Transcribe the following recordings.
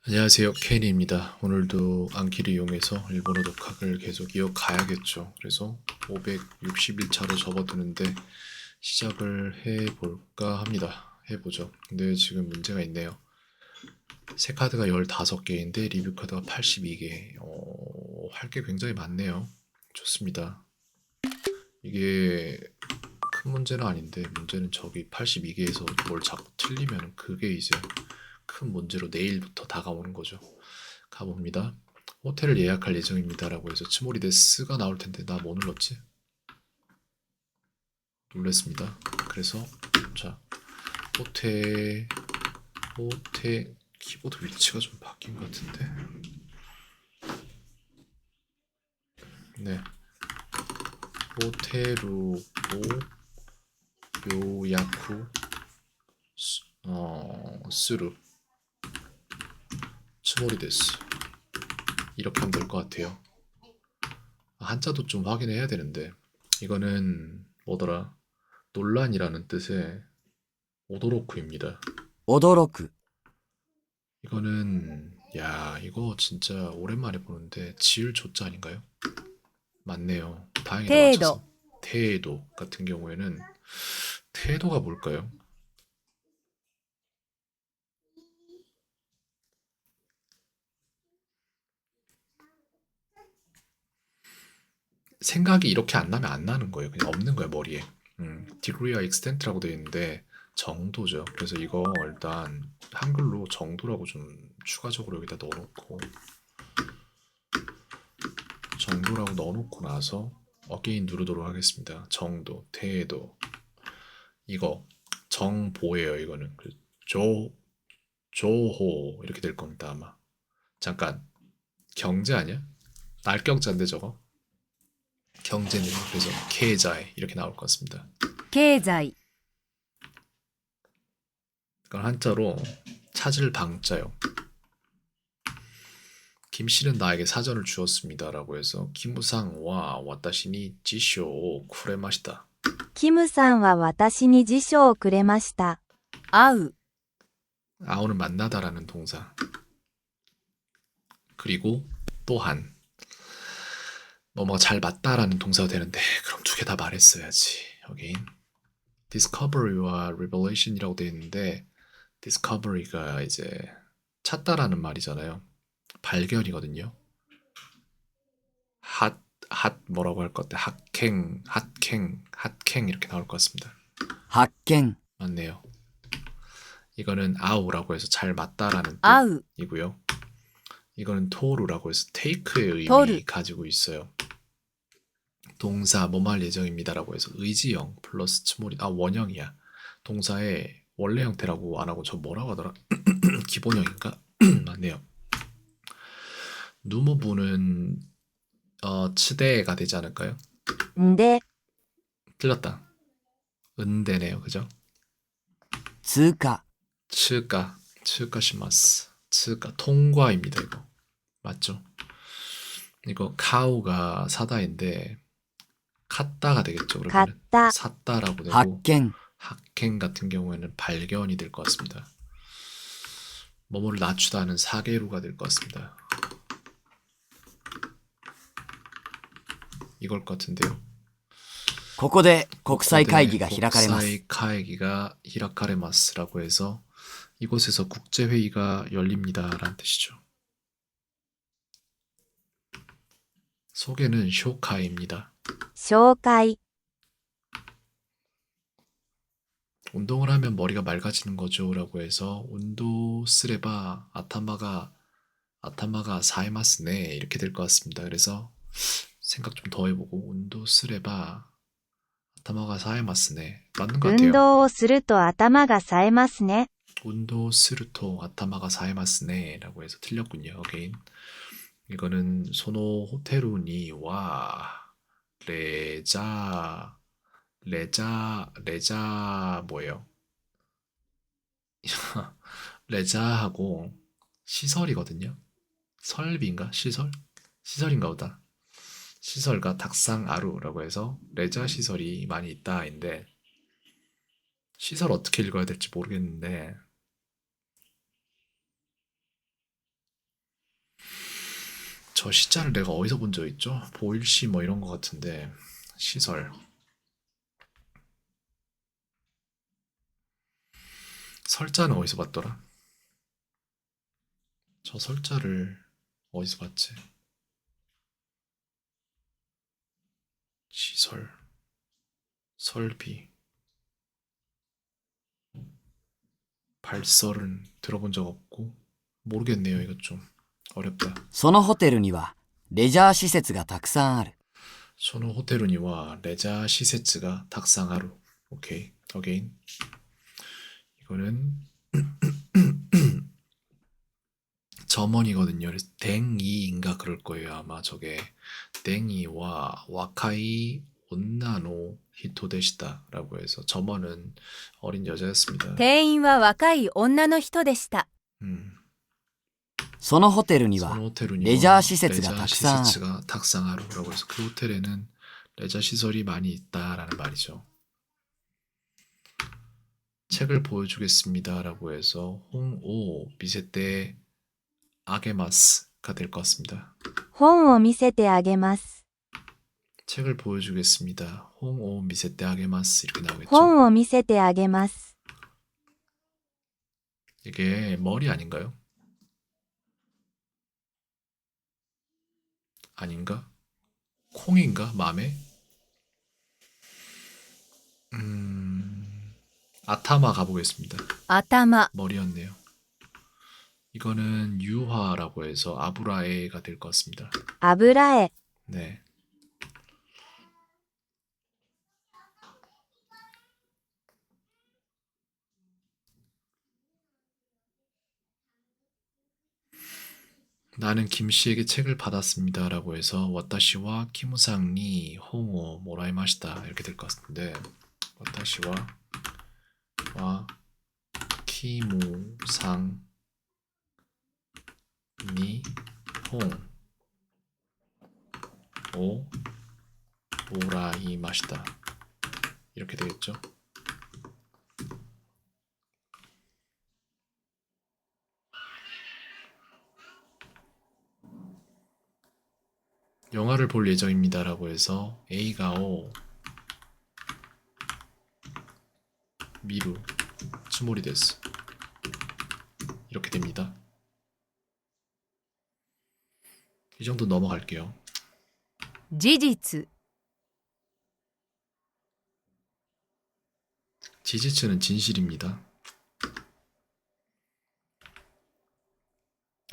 안녕하세요. 케인입니다. 오늘도 안키를 이용해서 일본어 독학을 계속 이어가야겠죠. 그래서 561차로 접어드는데 시작을 해볼까 합니다. 해보죠. 근데 지금 문제가 있네요. 새 카드가 15개인데 리뷰 카드가 82개. 할 게 굉장히 많네요. 좋습니다. 이게 큰 문제는 아닌데 문제는 저기 82개에서 뭘 자꾸 틀리면 그게 이제 큰 문제로 내일부터 다가오는 거죠. 가봅니다. 호텔을 예약할 예정입니다라고 해서 츠모리데스가 나올 텐데 나 뭐 눌렀지? 놀랬습니다. 그래서 자 호텔 키보드 위치가 좀 바뀐 것 같은데 네 호텔루 요야쿠 스루 츠모리데스 이렇게 하면 될 것 같아요. 한자도 좀 확인해야 되는데 이거는 뭐더라 논란이라는 뜻의 오도로쿠입니다. 驚く、 이거는 야 이거 진짜 오랜만에 보는데 지을 조자 아닌가요? 맞네요. 다행히도 程 맞췄습니다. 度、 태도 같은 경우에는 태도가 뭘까요? 생각이 이렇게 안 나면 안 나는 거예요. 그냥 없는 거예요 머리에. degree와 extent라고 되어 있는데 정도죠. 그래서 이거 일단 한글로 정도라고 좀 추가적으로 여기다 넣어놓고 정도라고 넣어놓고 나서 어게인 누르도록 하겠습니다. 정도, 태도 이거 정보예요. 이거는 조 조호 이렇게 될 겁니다 아마. 잠깐 경제 아니야? 날경자인데 저거 경제는 그래서 계자에 이렇게 나올 것 같습니다. 経済、 이건 한자로 찾을 방자요. 김 씨는 나에게 사전을 주었습니다라고 해서 김무상와 와타시니 지쇼 쿠레마시다. キムさんは私に辞書をくれました。会う、 아오는 만나다라는 동사. 그리고 또한 뭐뭐 잘 맞다라는 동사가 되는데 그럼 두 개 다 말했어야지. 여긴 discovery와 revelation이라고 되어 있는데 discovery가 이제 찾다라는 말이잖아요. 발견이거든요. 핫 뭐라고 할 것 같아? 핫캥 이렇게 나올 것 같습니다. 発見、 맞네요. 이거는 아우라고 해서 잘 맞다라는 会う、 뜻이고요. 이거는 토루라고 해서 테이크의 의미 토르. 가지고 있어요. 동사 뭐뭐 할 예정입니다라고 해서 의지형 플러스 츠모리 원형이야. 동사의 원래 형태라고 안 하고 저 뭐라고 하더라? 기본형인가? 맞네요. 누모부는 츠대가 되지 않을까요? んで、 틀렸다. 은대네요. 그죠? 通過、 츠가시마스. 츠가 통과입니다. 이거. 맞죠? 이거 카우가 사다인데 샀다가 되겠죠. 買っ 그러면 た、 샀다라고 発 되고 見、 학행 같은 경우에는 발견이 될 것 같습니다. 뭐뭐를 낮추다는 사계루가 될 것 같습니다. 이걸 것 같은데요. ここで国際会議が開かれます。 국際会議가 히라카레마스라고 해서 이곳에서 국제회의가 열립니다라는 뜻이죠. 소개는 쇼카입니다. 紹介、 운동을 하면 머리가 맑아지는 거죠라고 해서 운동 쓰레바 아타마가 사이마스네 이렇게 될 것 같습니다. 그래서 생각 좀 더 해보고 운동 쓰레바 아타마가 사이마스네 맞는 것 運 같아요. 動をすると頭が冴えますね。 운동 스루토 아타마가 사이마스네라고 해서 틀렸군요. 어게인 이거는 소노 호테루니 와 레자 뭐예요? 레자하고 시설이거든요. 설비인가? 시설인가 보다. 시설과 닭상 아루라고 해서 레자 시설이 많이 있다인데 시설 어떻게 읽어야 될지 모르겠는데 저 시자를 내가 어디서 본 적 있죠? 보일시 뭐 이런 거 같은데. 시설. 설자는 어디서 봤더라? 저 설자를 어디서 봤지? 시설, 설비, 발설은 들어본 적 없고 모르겠네요. 이거 좀 어렵다. そのホテルにはレジャー施設がたくさんある。 소노 호텔루니와 레자 시세츠가 탁상하루. 오케이. 어게인. 이거는 점원이거든요. 그래서 댕이인가 그럴 거예요. 아마 저게 댕이와 와카이 온나노 히토데시다라고 해서 점원은 어린 여자였습니다. 店員は若い女の人でした。 そのホテルには 소노 호텔루니와 레저 시세츠가 레자 탁상. 시세츠가 탁상하루라고 해서 그 호텔에는 레자 시설이 많이 있다라는 말이죠. 책을 보여주겠습니다라고 해서 홍오 미세테 아게마스가 될 것 같습니다. 本を見せてあげます。 책을 보여주겠습니다. 홍오 미세테 아게마스 이렇게 나오겠죠. 本を見せてあげます。 이게 머리 아닌가요? 아닌가? 콩인가? 맘에? 아타마 가보겠습니다. 頭、 머리였네요. 이거는 유화라고 해서 아브라에가 될 것 같습니다. 油絵。 네. 나는 김 씨에게 책을 받았습니다라고 해서 와타시와 키무상니 홍오 모라이마시다 이렇게 될 것 같은데 와타시와 와 키무상 니 홍오 모라이마시다 이렇게 되겠죠. 영화를 볼 예정입니다라고 해서 에이가오 미루 츠모리 데스 이렇게 됩니다. 이 정도 넘어갈게요. 事実、 지지츠는 진실입니다.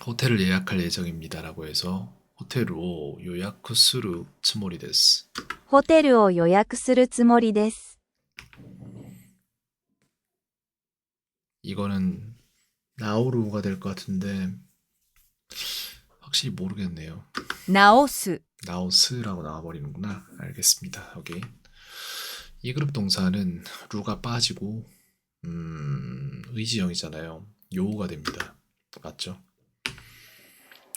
호텔을 예약할 예정입니다라고 해서 호텔로 요약수루 츠모리 데스 ホテルを予約するつもりです。 이거는 나오루가 될 것 같은데 확실히 모르겠네요. 直す、 나오스라고 나와버리는구나. 알겠습니다. 오케이. 이 그룹 동사는 루가 빠지고 의지형이잖아요. 요가 됩니다. 맞죠?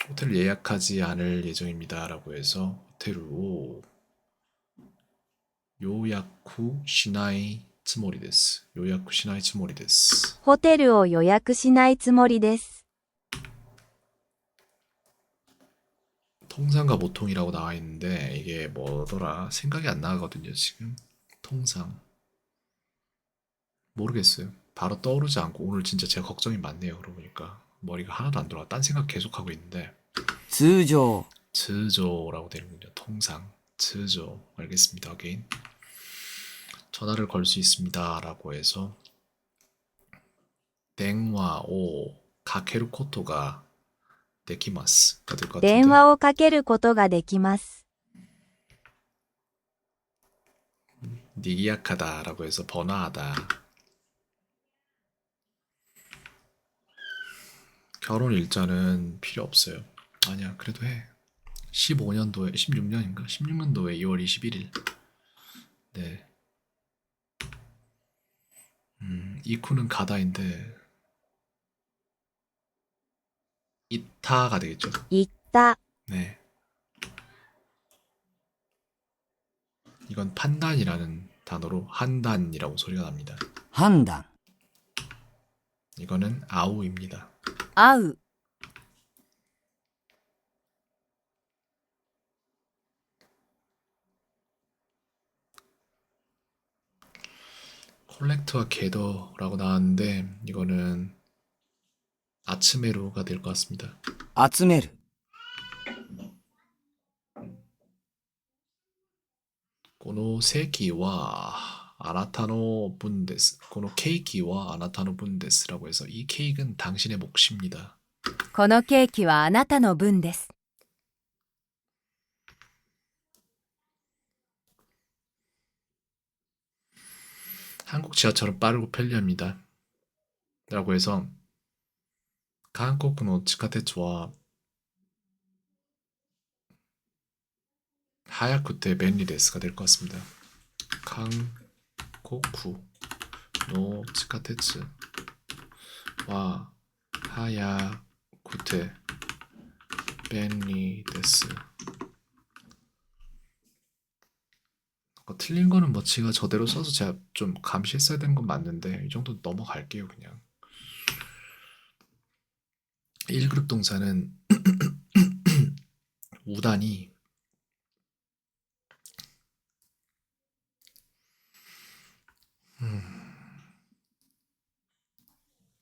호텔 예약하지 않을 예정입니다라고 해서 호텔로 요야쿠 시나이 츠모리 데스. 요야쿠 시나이 츠모리 데스. ホテルを予約しないつもりです。 통상과 보통이라고 나와 있는데 이게 뭐더라 생각이 안 나거든요 지금. 통상 모르겠어요. 바로 떠오르지 않고 오늘 진짜 제가 걱정이 많네요. 그러고 보니까 머리가 하나도 안 돌아. 딴 생각 계속 하고 있는데 通常 즈조라고 되는군요. 통상 즈조. 알겠습니다. 어게인 전화를 걸 수 있습니다라고 해서 댕와 오 가케루 코토가 데키마스가 될 것 같은데 電話をかけることができます。 니기약하다라고 해서 번화하다. 결혼 일자는 필요 없어요. 아니야, 그래도 해. 15년도에 16년인가? 16년도에 2월 21일. 네. 이쿠는 가다인데 이타가 되겠죠. 行った。 네. 이건 판단이라는 단어로 한단이라고 소리가 납니다. 判断 이거는 아우입니다. 会う、 콜렉트와 게더라고 나왔는데 이거는 아츠메루가 될 것 같습니다. 集める。 この席はあなたの分です。このケーキはあなたの分です라고 해서 이 케이크는 당신의 몫입니다. このケーキはあなたの分です。 한국 지하철은 빠르고 편리합니다. 라고 해서 한국의 지하철은 하야쿠테便利です가 될 것 같습니다. 한국의 지하철은 하야쿠테 便利です. 틀린 거는 뭐 제가 저대로 써서 제가 좀 감시했어야 되는 건 맞는데 이 정도 넘어갈게요 그냥. 1그룹 동사는 우단이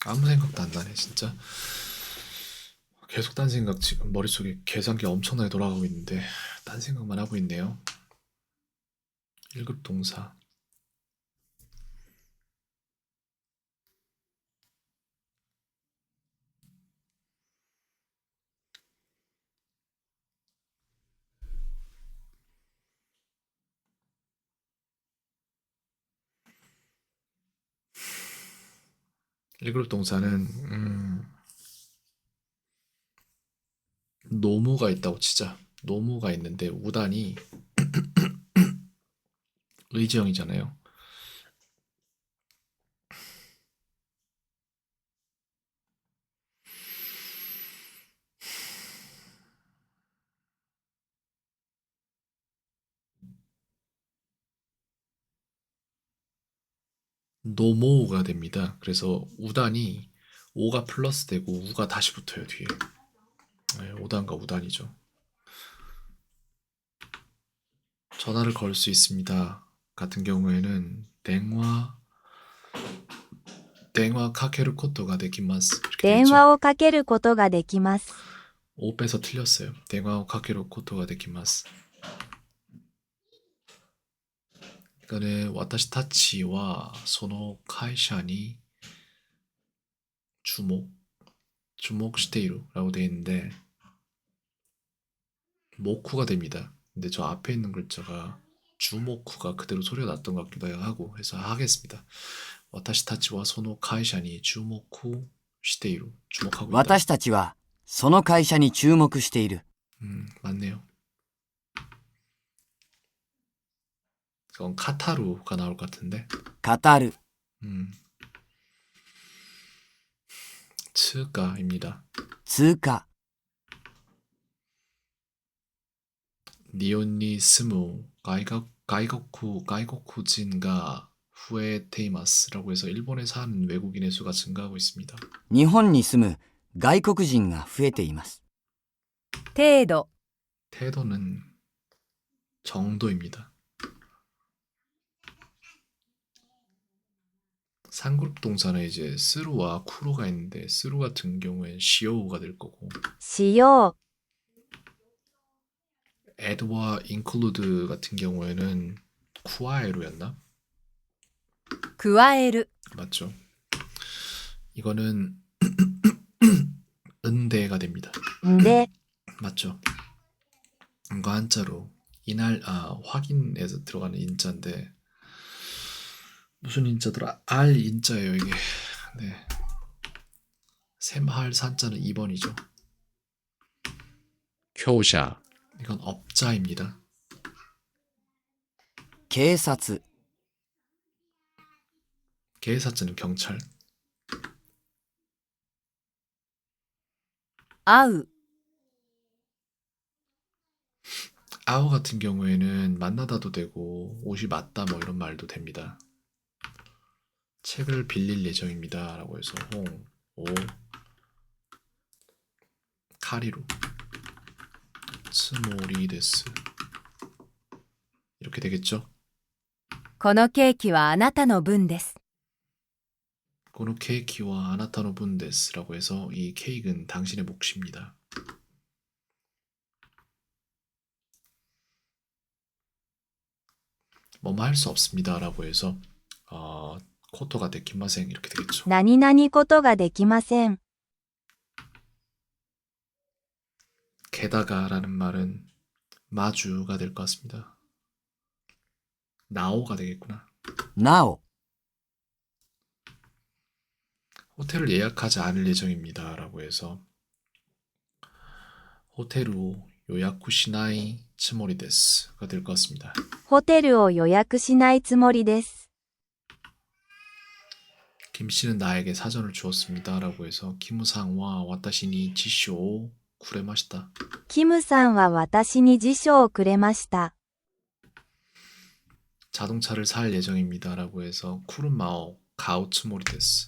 아무 생각도 안 나네 진짜. 계속 딴 생각 지금 머릿속에 계산기 엄청나게 돌아가고 있는데 딴 생각만 하고 있네요. 1급 동사 1그룹 동사는 노무가 있다고 치자. 노무가 있는데 우단이 의지형이잖아요. 노모가 됩니다. 그래서 우단이 오가 플러스 되고 우가 다시 붙어요 뒤에. 네, 오단과 우단이죠. 전화를 걸 수 있습니다. 같은 경우에는電話 かける ことができます. 이렇게 電 되겠죠. 話をかけることができます。 오 빼서 틀렸어요. 電話を かける ことができます. 이거는 私たちはその会社に 주목している 라고 되어 있는데 모쿠가 됩니다. 근데 저 앞에 있는 글자가 주모쿠가 그대로 소리가 났던 것 같기도 하고 해서 하겠습니다. 私たちはその会社に注目している. 주목하고 있다. 私たちはその会社に注目している。 맞네요. 그건 카타루가 나올 것 같은데. 語る。 츠가입니다. 通過。 니온니 스무 가이거쿠진가 후에테이마스라고 해서 일본에 사는 외국인의 수가 증가하고 있습니다. 日本に住む外国人が増えています。程度、 태도는 정도입니다. 3그룹 동사는 이제 스루와 쿠로가 있는데 스루 같은 경우엔 시오우가 될 거고 しよ add와 include 같은 경우에는 쿠아에루였나? 加える、 맞죠? 이거는 은대가 됩니다. う。んで、 맞죠? 이거 한자로 이날 확인해서 들어가는 인자인데 무슨 인자더라? 알 인자예요 이게. 네. 샘할 산자는 2번이죠. 교사 이건 업자입니다. 警察。 계사자는 경찰. 会う、 아우 같은 경우에는 만나다도 되고 옷이 맞다 뭐 이런 말도 됩니다. 책을 빌릴 예정입니다 라고 해서 홍, 오, 카리루, 스모리 데스 이렇게 되겠죠? このケーキはあなたの分です。このケーキはあなたの分です.라고 해서 이 케이크는 당신의 몫입니다. 뭐뭐 할 수 없습니다라고 해서 코토가 데키마생 이렇게 되겠죠. 何々ことができません。 게다가라는 말은 마주가 될 것 같습니다. 나오가 되겠구나. なお、 호텔을 예약하지 않을 예정입니다라고 해서 호텔로 요약후 시나이 츠모리 데스가 될 것 같습니다. ホテルを予約しないつもりです。 김 씨는 나에게 사전을 주었습니다라고 해서 키무상와 와타시니 지쇼 쿠레마시다. キムさんは私に辞書をくれました。 자동차를 살 예정입니다라고 해서 쿠르마오 가우 츠모리 데스.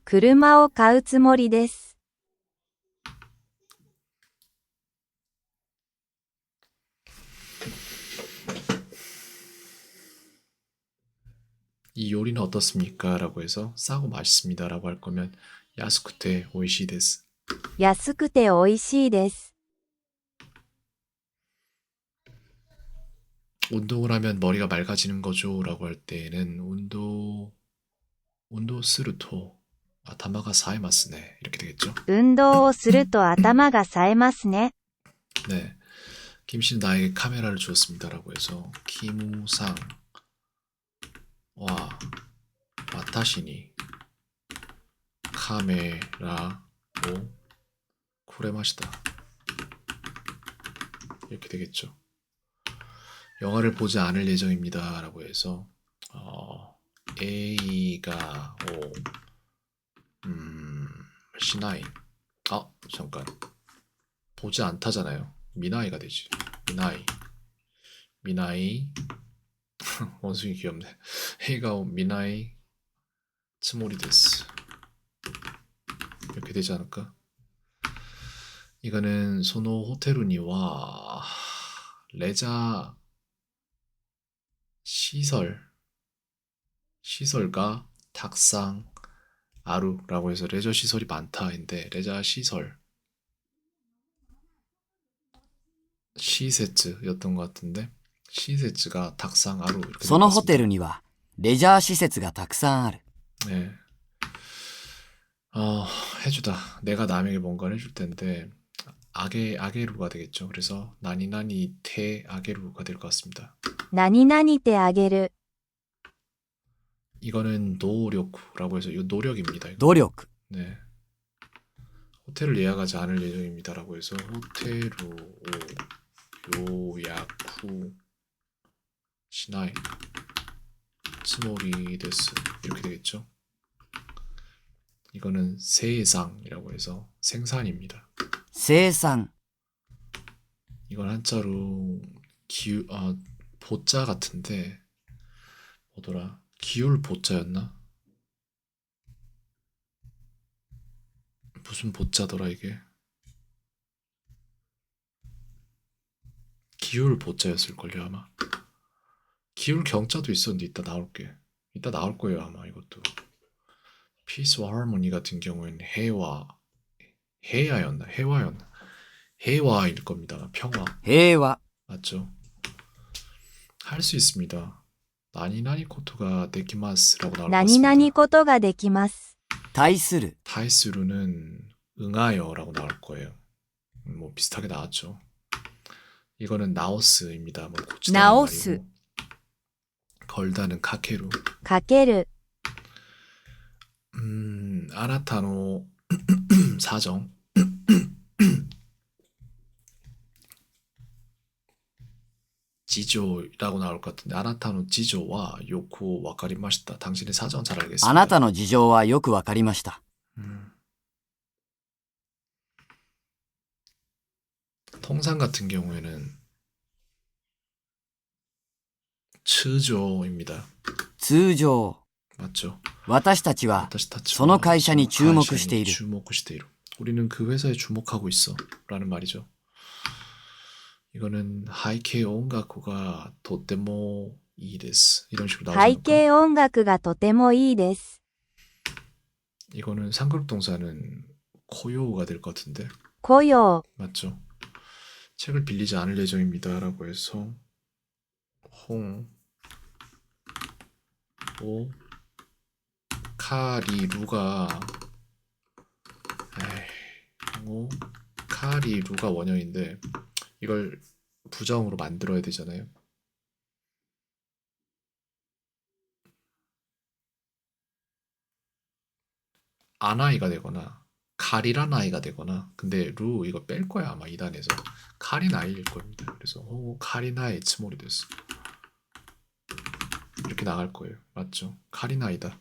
車を買うつもりです。 이 요리는 어떻습니까? 라고 해서 싸고 맛있습니다 라고 할 거면 야스쿠테 오이시 데스. 安くて美味しいです。 운동을 하면 머리가 맑아지는 거죠 라고 할 때에는 운도 스루토 아타마가 사에마스네 이렇게 되겠죠. 運動をすると頭が冴えますね。 네, 김 씨는 나에게 카메라를 주었습니다 라고 해서 키무상 와 와타시니 카메라로 쿠레마시다 이렇게 되겠죠. 영화를 보지 않을 예정입니다 라고 해서 A가 시나이 잠깐 보지 않다잖아요. 미나이가 되지. 미나이 원숭이 귀엽네. A가 미나이 츠모리 데스 이렇게 되지 않을까? 이거는 소노 호테루니와 레자 시설가 탁상 아루라고 해서 레저 시설이 많다인데 레자 시설 시세츠였던 것 같은데 시세츠가 탁상 아루 이렇게 そのホテ 되었습니다. ルにはレジャー施設がたくさんある。 네. 해주다. 내가 남에게 뭔가를 해줄 텐데 아게루가 되겠죠. 그래서 나니나니 테 아게루가 될 것 같습니다. 何々てあげる。 이거는 노력라고 해서 이 노력입니다. 이거. 努力。 네. 호텔을 예약하지 않을 예정입니다라고 해서 호텔로 요약 후 시나이 츠모리 데스 이렇게 되겠죠. 이거는 세상이라고 해서 생산입니다. 生産。 이건 한자로 보자 같은데 뭐더라? 기울 보자였나? 무슨 보자더라 이게? 기울 보자였을걸요 아마. 기울 경자도 있었는데 이따 나올게. 이따 나올 거예요 아마 이것도. 피스와 하모니 같은 경우에는 해야였나? 해와일 겁니다. 평화. 平和。 맞죠? 할 수 있습니다. 나니나니 코토가 데키마스라고 나올 것 何 같습니다. 々ことができます。対する。 타이스루는 응하여라고 나올 거예요. 뭐 비슷하게 나왔죠. 이거는 나오스입니다. 뭐 고치다는 나오스. 말이고. 걸다는 카케루. かける。 아나타노 사정. 지조라고 나올 것 같은데 아나타노 지조와 요코 와카리마시다. 당신의 사정 잘 알겠습니다. あなたの事情はよくわかりました。 통상 같은 경우에는 츠조입니다. 通常、 맞죠? 私たちは 와타시타치와 その会社に注目している。 주목시테이루. 우리는 그 회사에 주목하고 있어. 라는 말이죠. 이거는 하이케이 온가쿠가 도테모 이 데스. 이런 식으로 背 나오지 않을까? 景音楽がとてもいいです。 이거는 상급 동사는 코요가 될 것 같은데 雇用、 맞죠? 책을 빌리지 않을 예정입니다라고 해서 홍, 오, 카리루가 오, 카리루가 원형인데 이걸 부정으로 만들어야 되잖아요. 아나이가 되거나 카리라나이가 되거나 근데 루 이거 뺄 거야 아마 2단에서 카리나이일 겁니다. 그래서 카리나이 츠모리 됐어. 이렇게 나갈 거예요. 맞죠? 카리나이다.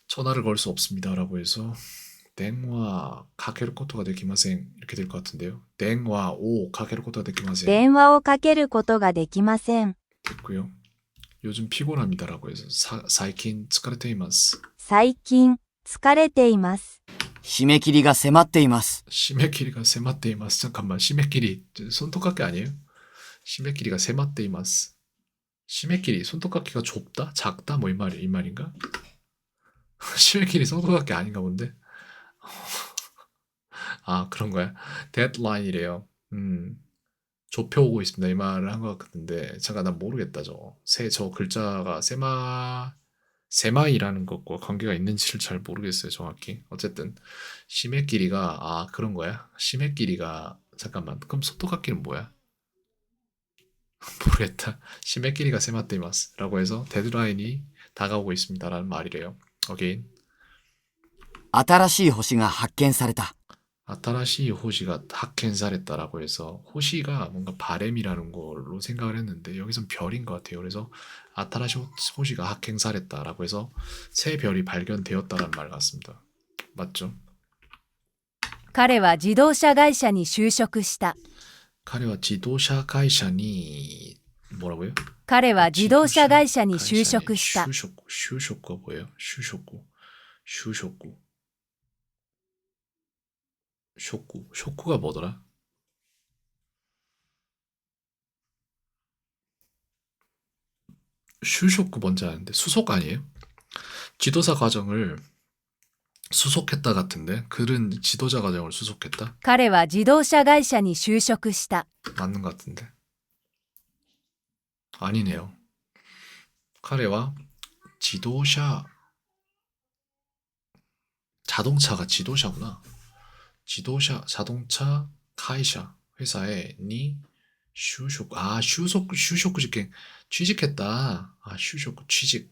전화를 걸 수 없습니다라고 해서 댕와 가케르 코토가 되기마생 이렇게 될 것 같은데요. 댕와 오 가케르 코토가 되기마생 電話をかけることができません。 됐고요. 요즘 피곤합니다라고 해서 사이킨 스카르테이마스 最近、疲れています。締め切りが迫っています。 시메키리가 세마테이마스 잠깐만 시메키리 손톱깎이 아니에요? 시메키리가 세마테이마스 시메키리 손톱깎이가 좁다? 작다? 뭐 이 말인가? 시메키리 손톱깎이 아닌가 본데? 아 그런 거야? 데드라인이래요. 좁혀오고 있습니다. 이 말을 한 것 같은데 잠깐 난 모르겠다 저 글자가 세마이라는 것과 관계가 있는지를 잘 모르겠어요 정확히. 어쨌든 시메끼리가 그런 거야? 시메끼리가 잠깐만 그럼 소토깎이는 뭐야? 모르겠다. 시메끼리가 세마테이마스 라고 해서 데드라인이 다가오고 있습니다 라는 말이래요. 오케이. 新しい星が発見された。 아타라시 호시가 하켄사랬다라고 해서 호시가 뭔가 바램이라는 걸로 생각을 했는데 여기선 별인 것 같아요. 그래서 아타라시 호시가 하켄사랬다라고 해서 새 별이 발견되었다라는 말 같습니다. 맞죠? 彼は自動車会社に就職した 카레와 지도샤 가이샤니 뭐라고요? 彼は自動車会社に就職した 슈쇼쿠가 뭐예요? 슈쇼쿠 쇼쿠가 뭐더라? 슈쇼쿠 뭔지 아는데 수속 아니에요? 지도사 과정을 수속했다 같은데 글은 지도자 과정을 수속했다? 彼は自動車会社に就職した 맞는 것 같은데 아니네요. 카레와 지도샤 자동차가 지도샤구나. 지도샤 자동차 카이샤 회사에 니 슈쇼쿠 슈쇼쿠 직행 취직했다. 슈쇼쿠 취직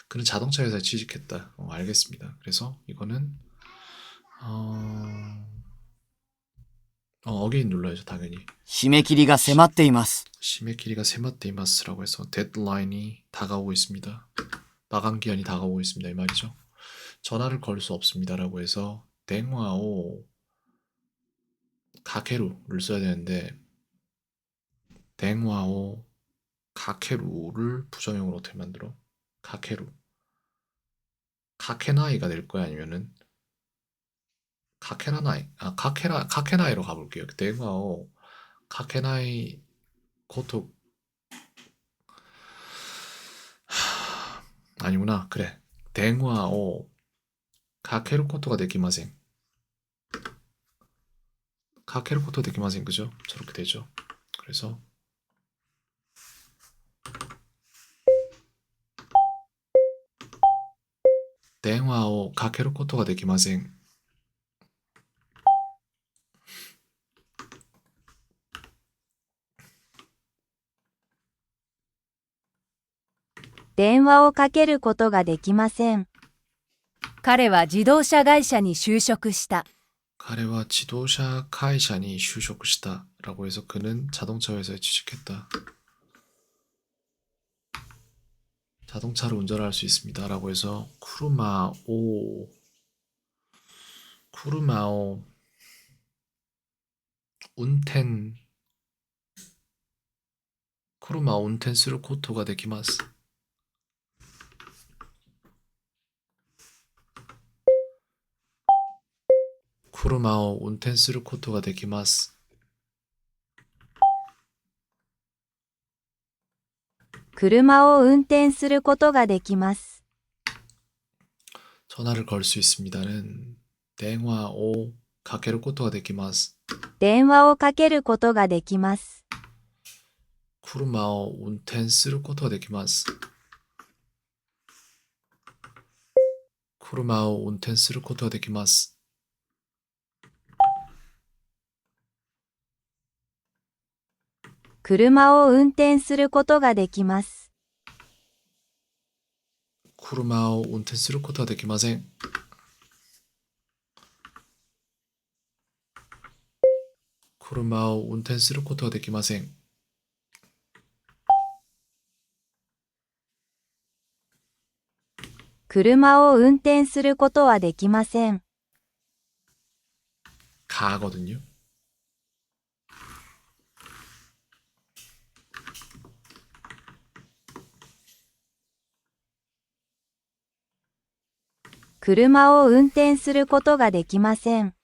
그는 자동차 회사에 취직했다. 알겠습니다. 그래서 이거는 어게인 눌러야죠 당연히. 締め切りが迫っています。 시메키리가 세마테이마스라고 해서 데드라인이 다가오고 있습니다. 마감 기한이 다가오고 있습니다. 이 말이죠. 전화를 걸 수 없습니다라고 해서 댕와오 가케루를 써야 되는데 댕와오 가케루를 부정형으로 어떻게 만들어? 가케루 카케나이가 될 거야 아니면은 카케나나이 카케나이로 가볼게요. 댕와오 카케나이 코토 아니구나. 그래. 댕와오 가케루 코토가 되기마생. 가케루 코토 되기마생 그죠? 저렇게 되죠. 그래서 댕와오 가케루 코토가 되기마생.電話をかけることができません。彼は自動車会社に就職した 카레와 지도샤 카이샤니 슈쇼쿠시다라고 해서 그는 자동차 회사에 취직했다. 자동차를 운전할 수 있습니다라고 해서 쿠르마오 운텐 쿠르마오 운텐 스루 코토가 되기마스. 쿠르마오 운텐 스루 코토가 되기마스. 車を運転することができます。 전화를 걸 수 있습니다는 電話をかけることができます。電話をかけることができます。車を運転することができます。車を運転することができます。車を運転することができます。車を運転することはできません。車を運転することはできません。車を運転することはできません。가거든요.車を運転することができません。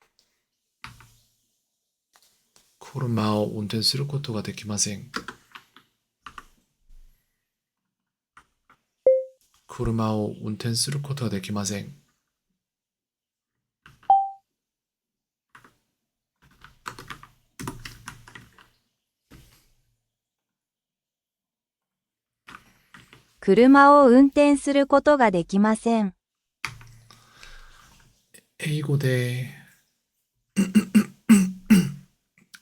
車を運転することができません。車を運転することはできません。車を運転することができません。英語で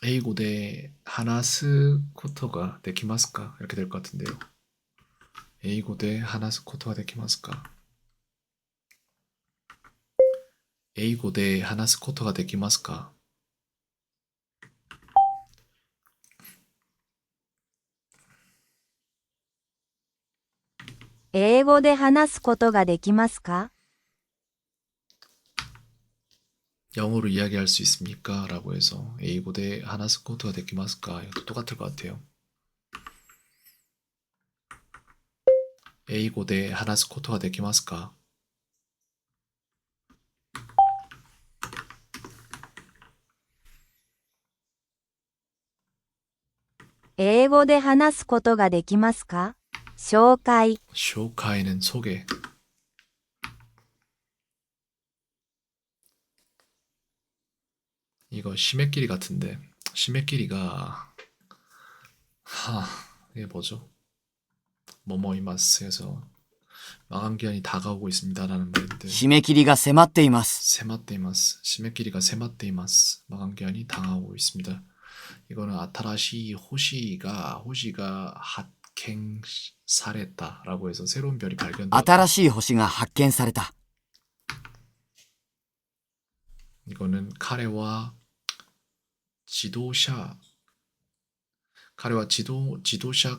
英語で話すことができますか? 이렇게 될 것 같은데요. 英語で話すことはできますか? 英語で話すことができますか?英語で話すことができますか? 영어로 이야기할 수 있습니까? 라고 해서英語で話すことができますか? 이것도 똑같을 것 같아요. 英語で話すことができますか?英語で話すことができますか?紹介。 쇼카이는 소개. 이거 시메끼리 같은데 시메끼리가 이게 뭐죠? 뭐뭐이마스에서 마감 기한이 다가오고 있습니다라는 말인데 締め切りが迫っています。 세마테이마스 시메끼리가 세마테이마스 마감 기한이 다가오고 있습니다. 이거는 아타라시 호시가 핫갱사랬다라고 해서 새로운 별이 발견되었다. 新しい星が発見された。 이거는 카레와 지도샤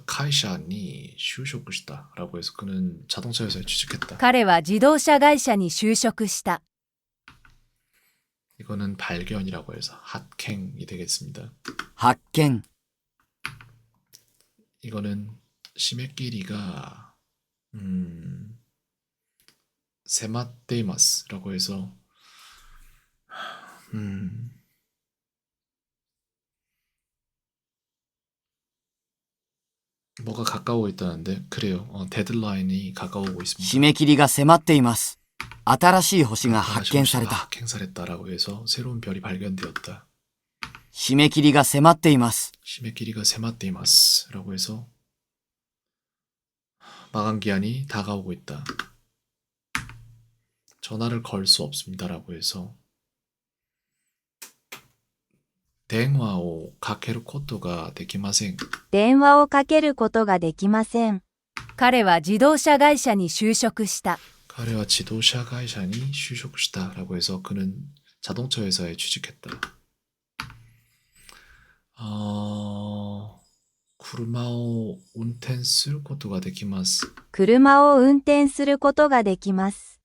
카이샤니 슈쇼쿠시다라고 해서 그는 자동차 회사에 취직했다. 彼は自動車会社に就職した。 이거는 발견이라고 해서 핫갱이 되겠습니다. 発見。 이거는 시메끼리가 세마테이마스라고 해서 뭐가 가까우고 있다는데 그래요. 데드라인이 가까우고 締 있습니다. め切りが迫っています。新しい星が発見された。 핫갱사랬다라고 해서 새로운 별이 발견되었다. 締め切りが迫っています。 시메끼리가 세마테이마스라고 해서 마감 기한이 다가오고 있다. 전화를 걸 수 없습니다라고 해서 電話をかけることができません。電話をかけることができません。彼は自動車会社に就職した。 彼は 지도샤会社に 취직했다라고 해서 그는 자동차 회사에 취직했다. 車を運転することができます。車を運転することができます。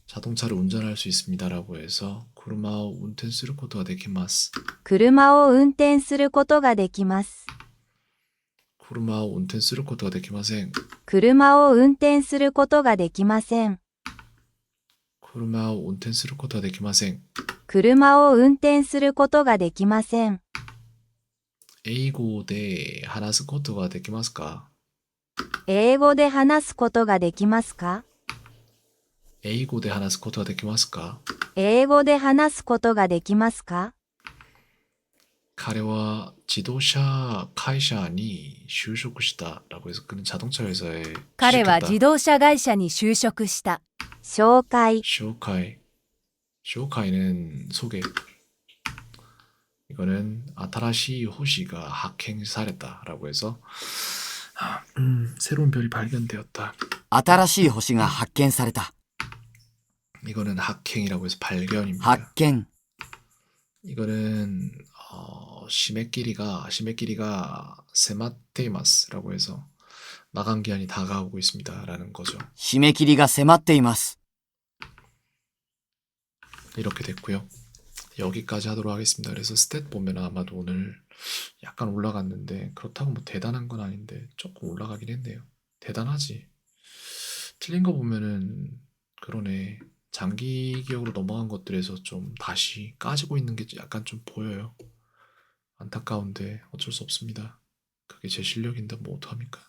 자동차를 운전할 수 있습니다라고 해서 車を運転することができます。車を運転することができます。 車を運転することができません。車を運転することができません。 車を運転することができません。車を運転することができません。 英語で話すことができますか? 英語で話すことができますか?英語で話すことはできますか？英語で話すことができますか？彼は自動車会社に就職した라고 해서 그는 자동차 회사에 彼は 취직했다. 自動車会社に就職した。紹介、 쇼카이. 쇼카이는 소개. 이거는 아타라시 호시가 합행사랬다라고 해서 새로운 별이 발견되었다. 新しい星が発見された。 이거는 합행이라고 해서 발견입니다. 発見。 이거는 시메끼리가 세마테이마스라고 해서 마감 기한이 다가오고 있습니다라는 거죠. 締め切りが迫っています。 이렇게 됐고요. 여기까지 하도록 하겠습니다. 그래서 스탯 보면 아마도 오늘 약간 올라갔는데 그렇다고 뭐 대단한 건 아닌데 조금 올라가긴 했네요. 대단하지. 틀린 거 보면은 그러네. 장기 기억으로 넘어간 것들에서 좀 다시 까지고 있는 게 약간 좀 보여요. 안타까운데 어쩔 수 없습니다. 그게 제 실력인데 뭐 어떡합니까?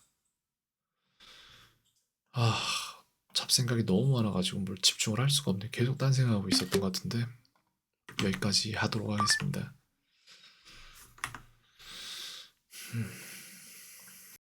잡생각이 너무 많아가지고 뭘 집중을 할 수가 없네. 계속 딴 생각하고 있었던 것 같은데 여기까지 하도록 하겠습니다.